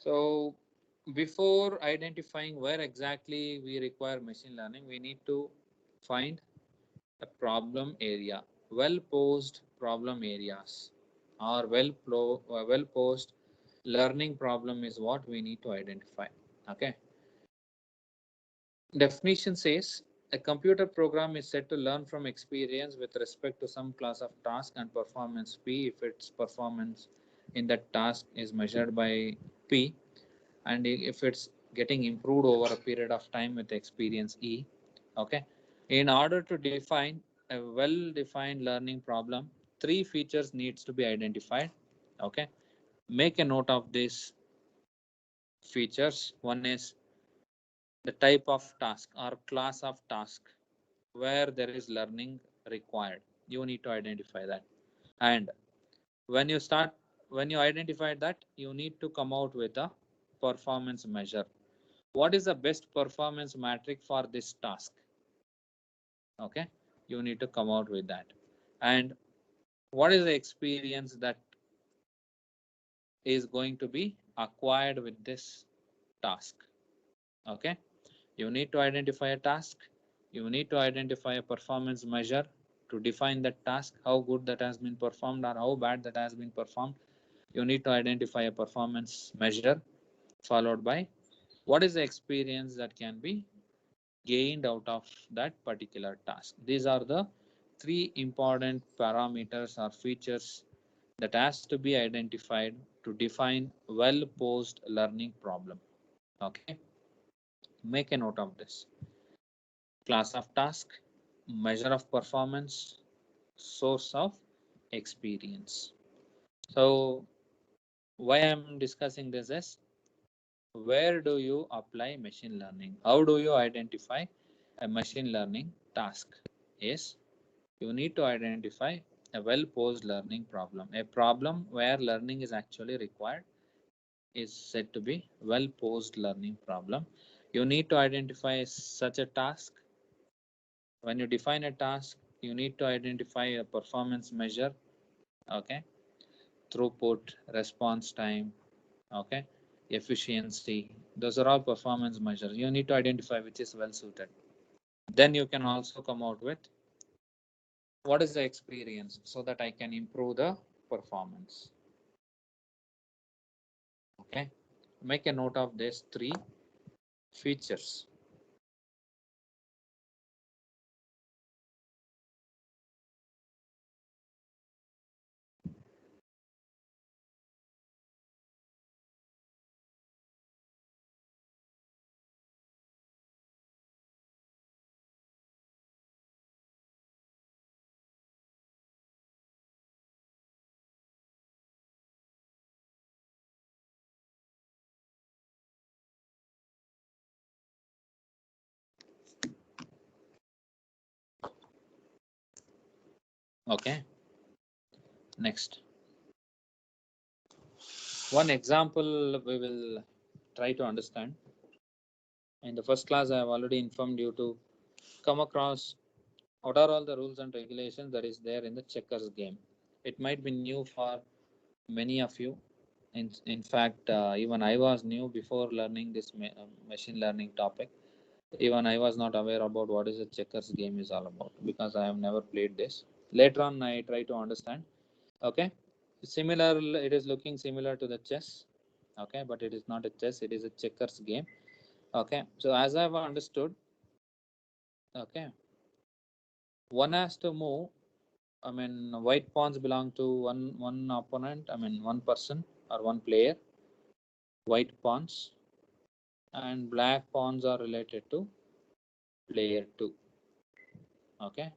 So before identifying where exactly we require machine learning, we need to find a problem area, well posed problem areas, or well posed learning problem is what we need to identify. Okay. Definition says a computer program is said to learn from experience with respect to some class of task and performance P if its performance in that task is measured by P, and if it's getting improved over a period of time with experience E. Okay. In order to define a well defined learning problem, three features needs to be identified. Okay. Make a note of these features. One is the type of task or class of task where there is learning required. You need to identify that. And when you start, when you identify that, you need to come out with a performance measure. What is the best performance metric for this task? Okay, you need to come out with that. And what is the experience that is going to be acquired with this task? Okay, you need to identify a task, you need to identify a performance measure to define that task, how good that has been performed or how bad that has been performed. You need to identify a performance measure, followed by what is the experience that can be gained out of that particular task. These are the three important parameters or features that has to be identified to define well posed learning problem. Okay, make a note of this. Class of task, measure of performance, source of experience. So why I'm discussing this is, where do you apply machine learning? How do you identify a machine learning task? Is you need to identify a well posed learning problem. A problem where learning is actually required is said to be well posed learning problem. You need to identify such a task. When you define a task, you need to identify a performance measure. Okay, throughput, response time, okay, efficiency. Those are all performance measures. You need to identify which is well suited. Then you can also come out with what is the experience so that I can improve the performance. Okay, make a note of these three features. Okay, next one example we will try to understand. In the first class, I have already informed you to come across what are all the rules and regulations that is there in the checkers game. It might be new for many of you. In fact, even I was new before learning this machine learning topic. Even I was not aware about what is a checkers game is all about, because I have never played this. Later on, I try to understand. Okay, similar. It is looking similar to the chess. Okay, but it is not a chess. It is a checkers game. Okay, so as I have understood, okay, one has to move. I mean, white pawns belong to one opponent. I mean, one person or one player. White pawns, and black pawns are related to player two. Okay,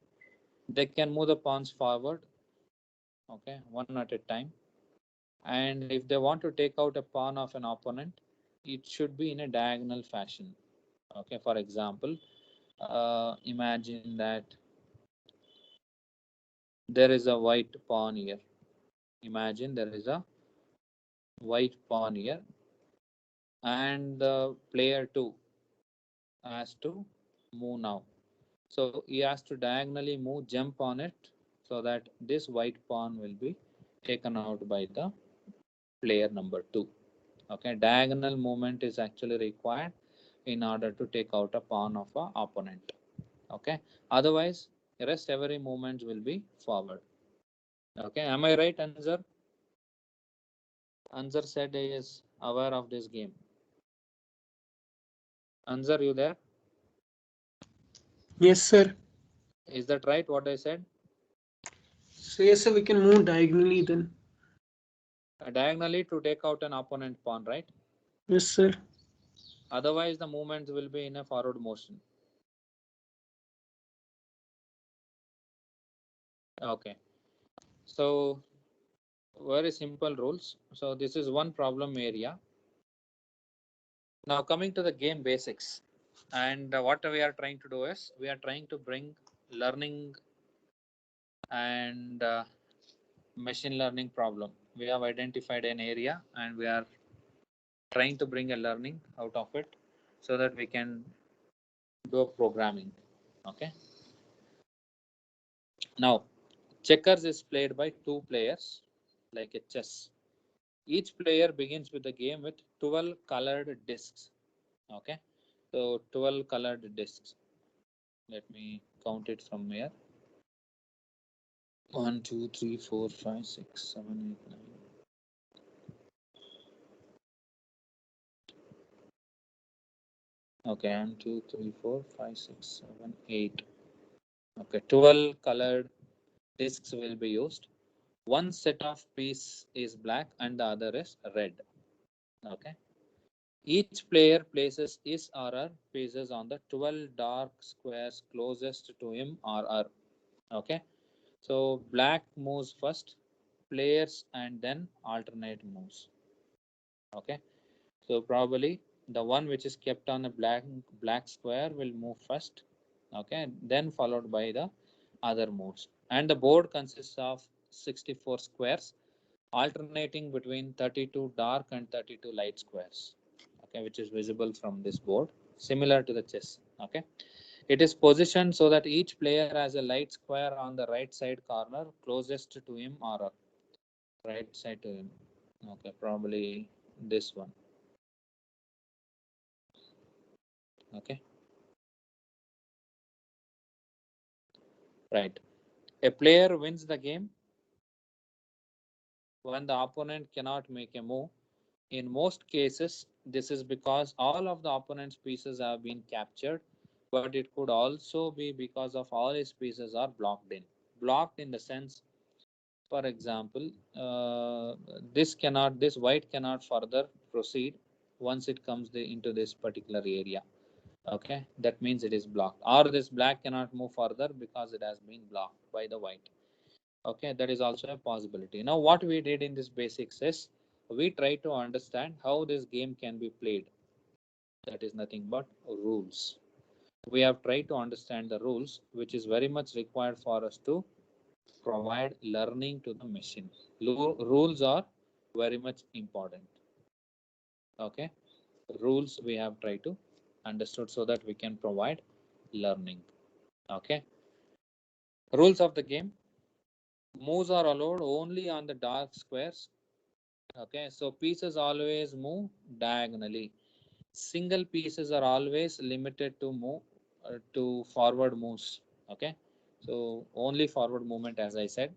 they can move the pawns forward. Okay, one at a time. And if they want to take out a pawn of an opponent, it should be in a diagonal fashion. Okay, for example, imagine that there is a white pawn here. Imagine there is a white pawn here, and the player 2 has to move now. So he has to diagonally move, jump on it, so that this white pawn will be taken out by the player number 2. Okay, diagonal movement is actually required in order to take out a pawn of a opponent. Okay, otherwise rest every movement will be forward. Okay, am I right, Anzar? Anzar said he is aware of this game. Anzar, you there? Yes, sir. Is that right what I said? So yes, sir, we can move diagonally then. Diagonally to take out an opponent pawn, right? Yes, sir. Otherwise the movements will be in a forward motion. Okay, so very simple rules. So this is one problem area. Now coming to the game basics, and what we are trying to do is we are trying to bring learning and machine learning problem. We have identified an area and we are trying to bring a learning out of it so that we can do programming. Okay, now checkers is played by two players like a chess. Each player begins with the game with 12 colored discs. Okay, so 12 colored discs. Let me count it from here. 1, 2, 3, 4, 5, 6, 7, 8, 9. Okay, 1, 2, 3, 4, 5, 6, 7, 8. Okay, 12 colored discs will be used. One set of piece is black and the other is red. Okay, each player places his or her pieces on the 12 dark squares closest to him or her. Okay, so black moves first, players, and then alternate moves. Okay, so probably the one which is kept on a black square will move first. Okay, then followed by the other moves. And the board consists of 64 squares alternating between 32 dark and 32 light squares. Okay, which is visible from this board, similar to the chess. Okay, it is positioned so that each player has a light square on the right side corner closest to him or her. Right side to him. Okay, probably this one. Okay, right. A player wins the game when the opponent cannot make a move. In most cases, this is because all of the opponent's pieces have been captured, but it could also be because of all his pieces are blocked in. Blocked in the sense, for example, this white cannot further proceed once it comes into this particular area. Okay, that means it is blocked. Or this black cannot move further because it has been blocked by the white. Okay, that is also a possibility. Now what we did in this basics is we try to understand how this game can be played. That is nothing but rules. We have tried to understand the rules, which is very much required for us to provide learning to the machine. Rules are very much important. Okay, rules we have tried to understood so that we can provide learning. Okay, rules of the game: moves are allowed only on the dark squares. Okay, so pieces always move diagonally. Single pieces are always limited to move to forward moves. Okay, so only forward movement, as I said,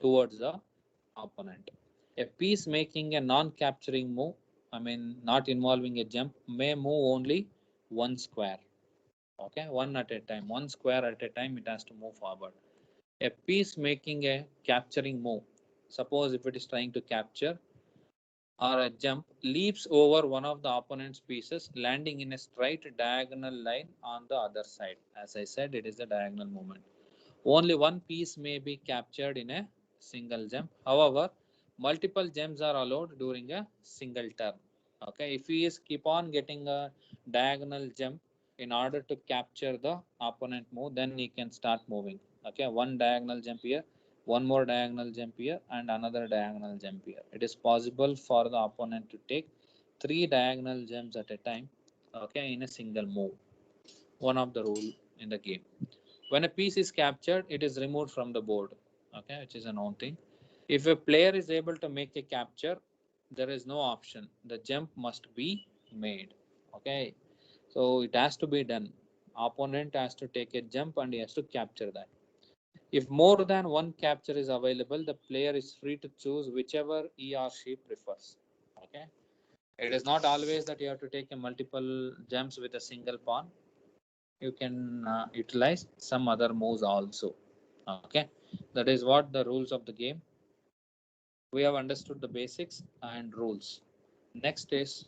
towards the opponent. A piece making a non-capturing move, I mean not involving a jump, may move only one square. Okay, one at a time, one square at a time, it has to move forward. A piece making a capturing move, suppose if it is trying to capture or a jump, leaps over one of the opponent's pieces, landing in a straight diagonal line on the other side. As I said, it is a diagonal movement. Only one piece may be captured in a single jump. However, multiple jumps are allowed during a single turn. Okay, if he is keep on getting a diagonal jump in order to capture the opponent move, then he can start moving. Okay, one diagonal jump here, one more diagonal jump here, and another diagonal jump here. It is possible for the opponent to take 3 diagonal jumps at a time. Okay, in a single move. One of the rule in the game. When a piece is captured, it is removed from the board. Okay, which is a known thing. If a player is able to make a capture, there is no option. The jump must be made. Okay, so it has to be done. Opponent has to take a jump and he has to capture that. If more than one capture is available, the player is free to choose whichever he or she prefers. Okay, it is not always that you have to take a multiple jumps with a single pawn. You can utilize some other moves also. Okay, that is what the rules of the game. We have understood the basics and rules. Next is,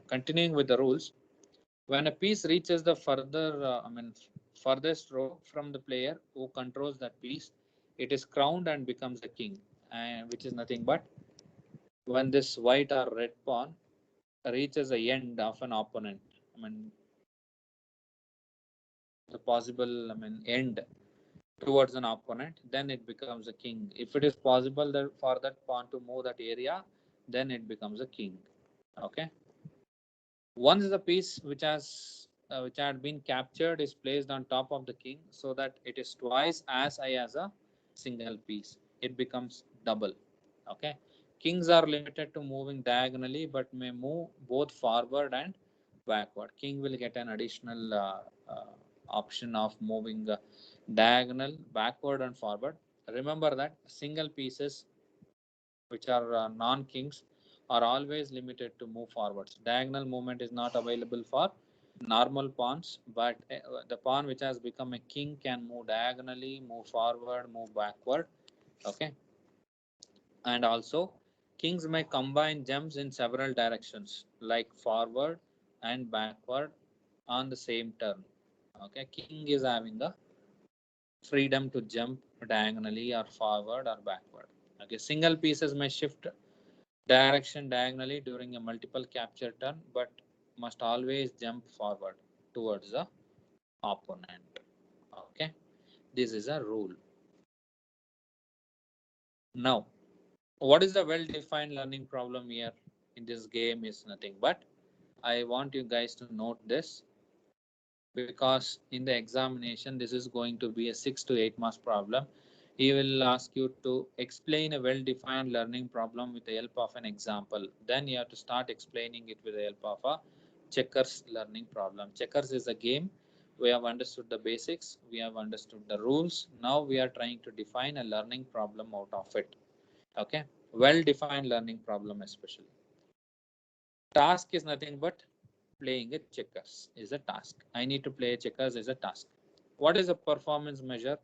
continuing with the rules. When a piece reaches the furthest row from the player who controls that piece, it is crowned and becomes the king, and which is nothing but when this white or red pawn reaches the end of an opponent. I mean, the possible, end towards an opponent, then it becomes a king. If it is possible that for that pawn to move that area, then it becomes a king. Okay. Once the piece which had been captured is placed on top of the king so that it is twice as high as a single piece, it becomes double. Okay. Kings are limited to moving diagonally but may move both forward and backward. King will get an additional option of moving diagonal, backward and forward. Remember that single pieces which are non-kings are always limited to move forwards. Diagonal movement is not available for normal pawns, but the pawn which has become a king can move diagonally, move forward, move backward. Okay, and also kings may combine jumps in several directions, like forward and backward on the same turn. Okay, king is having the freedom to jump diagonally or forward or backward. Okay, single pieces may shift direction diagonally during a multiple capture turn, but must always jump forward towards the opponent. Okay, this is a rule. Now, what is the well-defined learning problem here in this game is nothing but I want you guys to note this, because in the examination this is going to be a 6 to 8 marks problem. He will ask you to explain a well-defined learning problem with the help of an example. Then you have to start explaining it with the help of a checkers learning problem. Checkers is a game. We have understood the basics. We have understood the rules. Now we are trying to define a learning problem out of it. Okay. Well-defined learning problem especially. Task is nothing but playing a checkers is a task. I need to play checkers is a task. What is a performance measure?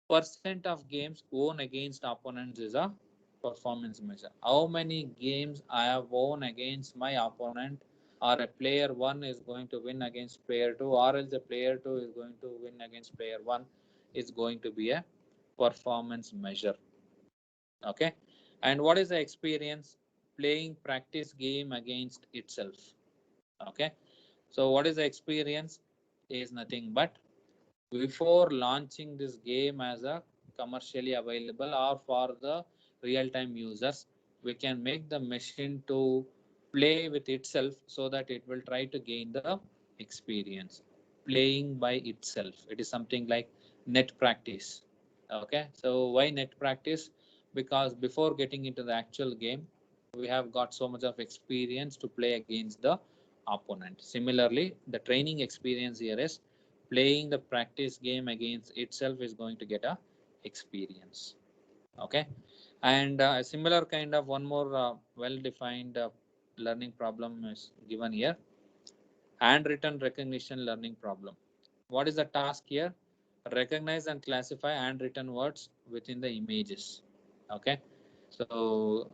Percent of games won against opponents is a performance measure. How many games I have won against my opponent, or a player 1 is going to win against player 2, or else a player 2 is going to win against player 1, is going to be a performance measure. Okay. And what is the experience? Playing practice game against itself. Okay, so what is the experience is nothing but before launching this game as a commercially available or for the real-time users, we can make the machine to play with itself so that it will try to gain the experience. Playing by itself, it is something like net practice. Okay, so why net practice? Because before getting into the actual game, we have got so much of experience to play against the opponent. Similarly, the training experience here is playing the practice game against itself is going to get a experience. Okay, and a similar kind of one more well-defined learning problem is given here. Handwritten recognition learning problem. What is the task here? Recognize and classify handwritten words within the images. Okay, so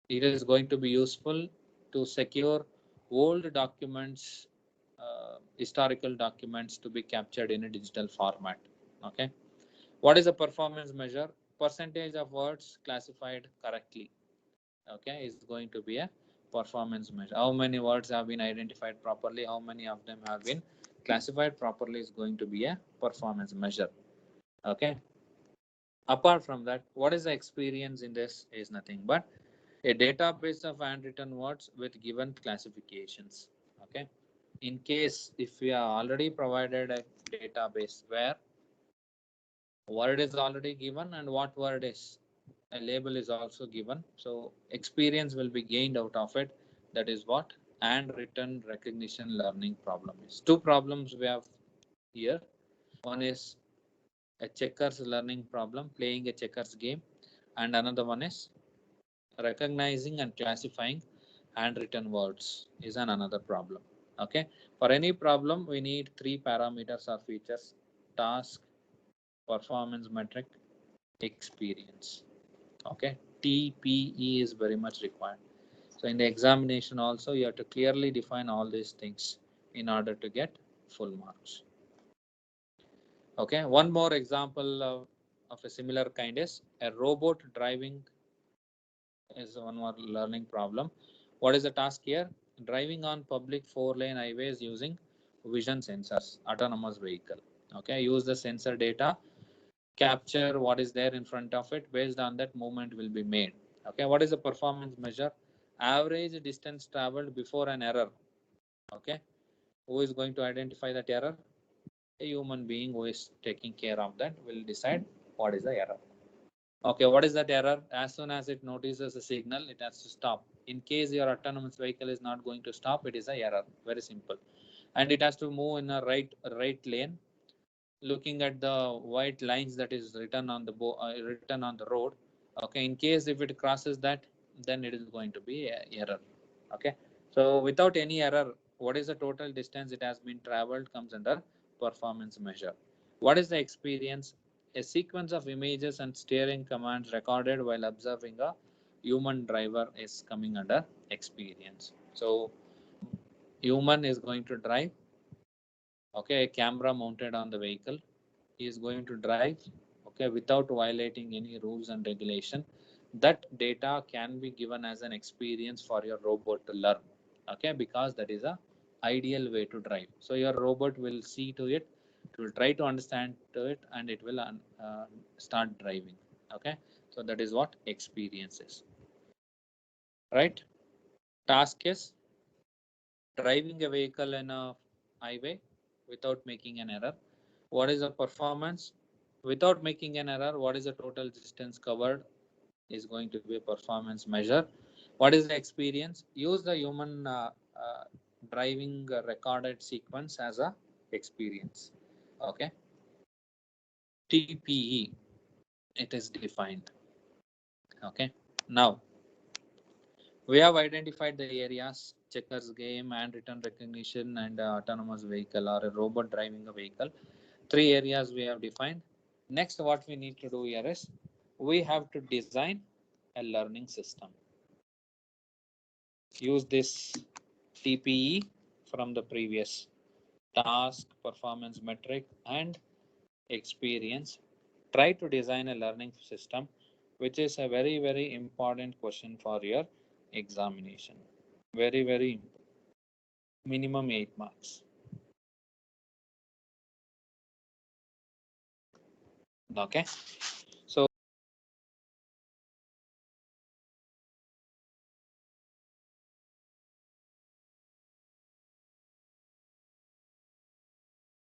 it is going to be useful to secure old documents, historical documents to be captured in a digital format. Okay, what is a performance measure? Percentage of words classified correctly. Okay, is going to be a performance measure. How many words have been identified properly, how many of them have been classified properly is going to be a performance measure. Okay, apart from that, what is the experience in this is nothing but a database of handwritten words with given classifications. Okay, in case if we are already provided a database where word is already given and what word is a label is also given. So experience will be gained out of it. That is what and written recognition learning problem is. Two problems we have here. One is a checkers learning problem, playing a checkers game, and another one is recognizing and classifying handwritten words is another problem. Okay, for any problem we need three parameters or features: task, performance metric, experience. Okay, TPE is very much required. So in the examination also you have to clearly define all these things in order to get full marks. Okay, one more example of a similar kind is a robot driving is one more learning problem. What is the task here? Driving on public 4-lane highways using vision sensors, autonomous vehicle. Okay, use the sensor data, capture what is there in front of it. Based on that, movement will be made. Okay, what is the performance measure? Average distance traveled before an error. Okay, who is going to identify that error? A human being who is taking care of that will decide what is the error. Okay, what is that error? As soon as it notices a signal, it has to stop. In case your autonomous vehicle is not going to stop, it is a error. Very simple. And it has to move in a right lane, looking at the white lines that is written on the written on the road. Okay, in case if it crosses that, then it is going to be a error. Okay, so without any error, what is the total distance it has been traveled comes under performance measure. What is the experience? A sequence of images and steering commands recorded while observing a human driver is coming under experience. So human is going to drive. Okay, a camera mounted on the vehicle. He is going to drive, okay, without violating any rules and regulation. That data can be given as an experience for your robot to learn. Okay, because that is a ideal way to drive. So your robot will see to it, it will try to understand to it, and it will start driving. Okay, so that is what experience is. Right? Task is driving a vehicle in a highway without making an error. What is the performance? Without making an error, what is the total distance covered is going to be a performance measure. What is the experience? Use the human driving recorded sequence as a experience. Okay. TPE, it is defined. Okay. Now, we have identified the areas: checkers game, handwritten recognition, and autonomous vehicle or a robot driving a vehicle. Three areas we have defined. Next, what we need to do here is we have to design a learning system. Use this TPE from the previous: task, performance metric, and experience. Try to design a learning system, which is a very, very important question for your examination. Very, very minimum 8 marks. Okay.